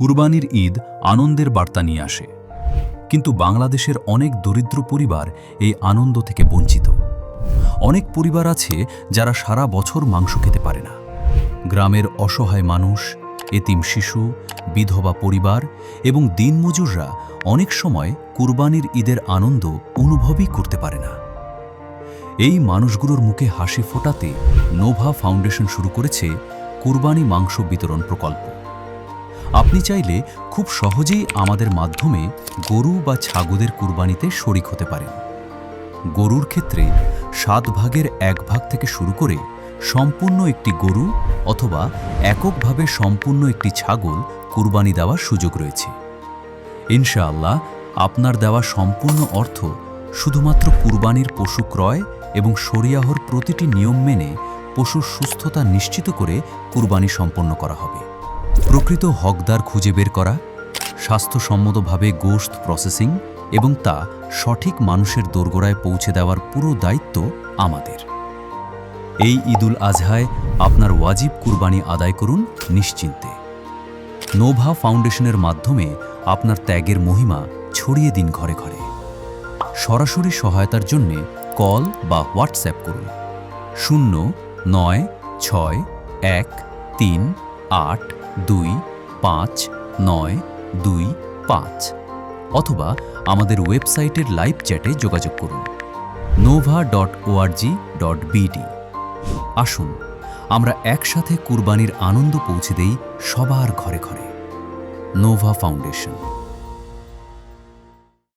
কুরবানির ঈদ আনন্দের বার্তা নিয়ে আসে, কিন্তু বাংলাদেশের অনেক দরিদ্র পরিবার এই আনন্দ থেকে বঞ্চিত। অনেক পরিবার আছে যারা সারা বছর মাংস খেতে পারে না। গ্রামের অসহায় মানুষ, এতিম শিশু, বিধবা পরিবার এবং দিনমজুররা অনেক সময় কুরবানির ঈদের আনন্দ অনুভবই করতে পারে না। এই মানুষগুলোর মুখে হাসি ফোটাতে নোভা ফাউন্ডেশন শুরু করেছে কুরবানি মাংস বিতরণ প্রকল্প। আপনি চাইলে খুব সহজেই আমাদের মাধ্যমে গরু বা ছাগলের কুরবানিতে শরিক হতে পারেন। গরুর ক্ষেত্রে 7 ভাগের 1 ভাগ থেকে শুরু করে সম্পূর্ণ একটি গরু অথবা এককভাবে সম্পূর্ণ একটি ছাগল কুরবানি দেওয়ার সুযোগ রয়েছে। ইনশাআল্লাহ আপনার দেওয়া সম্পূর্ণ অর্থ শুধুমাত্র কুরবানির পশু ক্রয় এবং শরিয়াহর প্রতিটি নিয়ম মেনে পশুর সুস্থতা নিশ্চিত করে কুরবানি সম্পন্ন করা হবে। প্রকৃত হকদার খুঁজে বের করা, স্বাস্থ্যসম্মতভাবে গোশত প্রসেসিং এবং তা সঠিক মানুষের দোরগোড়ায় পৌঁছে দেওয়ার পুরো দায়িত্ব আমাদের। এই ঈদুল আজহায় আপনার ওয়াজিব কুরবানি আদায় করুন নিশ্চিন্তে। নোভা ফাউন্ডেশনের মাধ্যমে আপনার ত্যাগের মহিমা ছড়িয়ে দিন ঘরে ঘরে। সরাসরি সহায়তার জন্য কল বা হোয়াটসঅ্যাপ করুন 0961325925 অথবা আমাদের ওয়েবসাইটের লাইভ চ্যাটে যোগাযোগ করুন nova.org.bd। আসুন আমরা একসাথে কুরবানির আনন্দ পৌঁছে দেই সবার ঘরে ঘরে। Nova foundation.